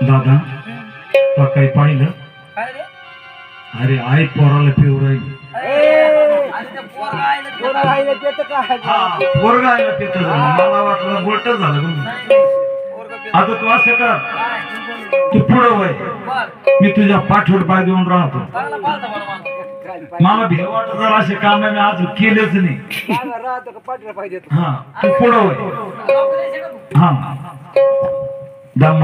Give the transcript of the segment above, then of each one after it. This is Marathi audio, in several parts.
दादा तो काही पाहिलं अरे आई पोराला पिऊ राहिली पोरगा आईला पित मला वाटलं बोलत झालं आता तू असं कर तू पुढं वय मी तुझ्या पाठीवर पाय देऊन राहतो मला भीती वाटत जर असे काम मी आज केलेच नाही हा तू पुढं वय हा दम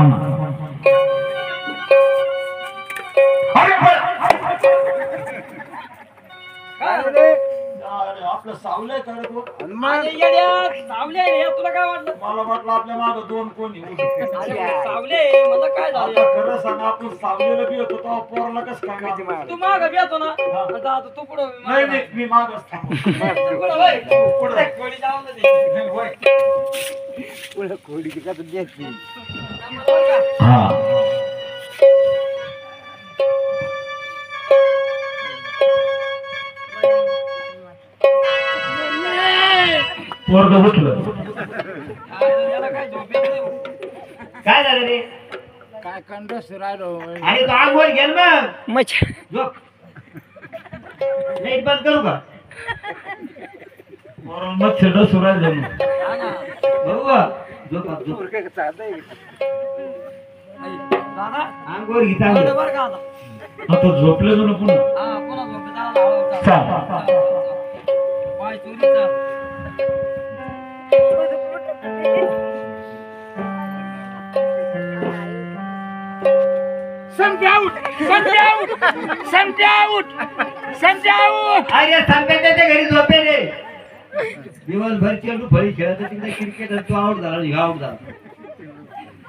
आपलं सावलंय करत तुला काय वाटलं मला वाटलं आपल्या माग दोन कोणी सावले मला काय झालं खरं सांग आपण सावलेलं बी होतो तेव्हा पोराला कसं काय तू माग येतो ना आता तू पुढं नाही नाही मी मागच खोडीची का द्यायची पोरग उठलं काय झालं रे काय कंडस राहिलो अरे तो आगवर गेल मग झोप लाईट बंद करू का मग छेड सुराय झालं बघू झोप झोप आंघोळ घेता आता झोपले जण पुन्हा अरे संध्याच्या घरी झोपे रे दिवसभर चेंडू फळी खेळत तिकडे क्रिकेट तू आउट झाला आउट झाला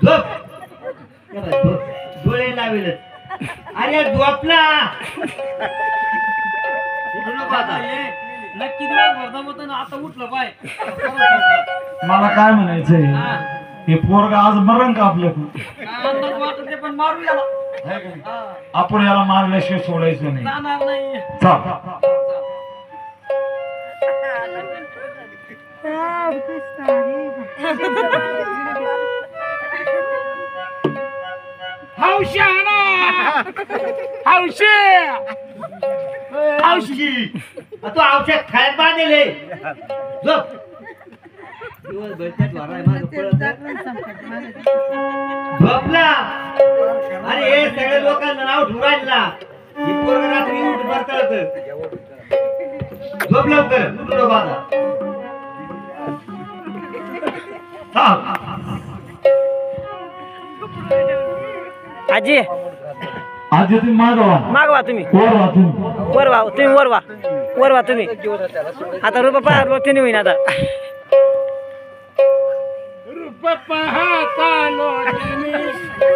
झोप डोळे लावेल अरे झोपला नक्की दिवस ना आता उठलं पाय मला काय म्हणायचंय हे पोरग आज मरण का आपल्याकडून वाटत पण मारू याला आपण याला मारल्याशिवाय सोडायचं नाही जाणार नाही हौशी तू औषध खायला बांधले झोप झोपला अरे हे सगळ्या लोकांना नाव ठेवायला ही पोरग रात्री उठ बरकळत झोप लवकर उठलो बाबा आजी आजी तुम्ही मागवा तुम्ही वरवा तुम्ही आता रुपये पाहत तिने होईन आता पाहता लोचनी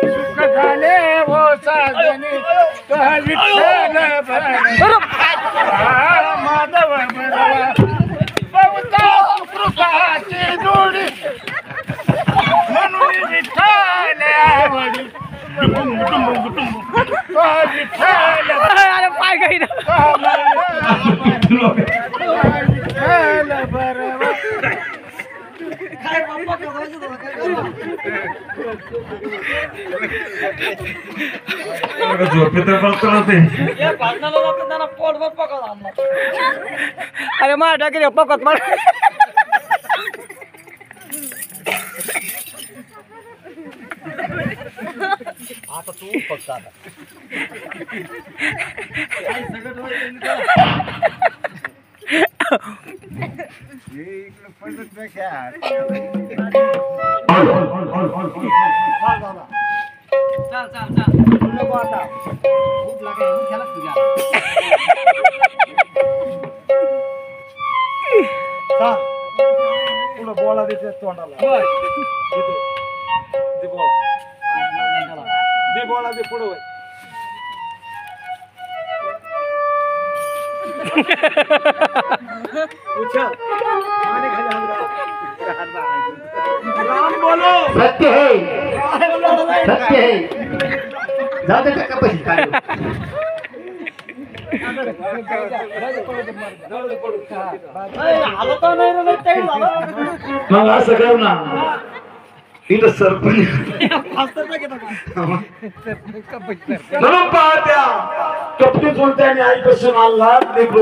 सुख झाले हो साजनी कह विठ्ठल माधव बरवा बहुता सुकृताची जोडी म्हणून विठ्ठल आवडी कह विठ्ठल अरे पाय काही विठ्ठल बरवा झोपे तर अरे मा टाकी पकत मार आता तू फक्त आता पुढं बोला देते तोंडाला दे बोला दे पुढं बोलो सत्य है जाऊ दे का पैसे काय मग असं कर ना इथं सरपंच म्हणून पाहत्या कपडे चुलत्याने आईपासून आणला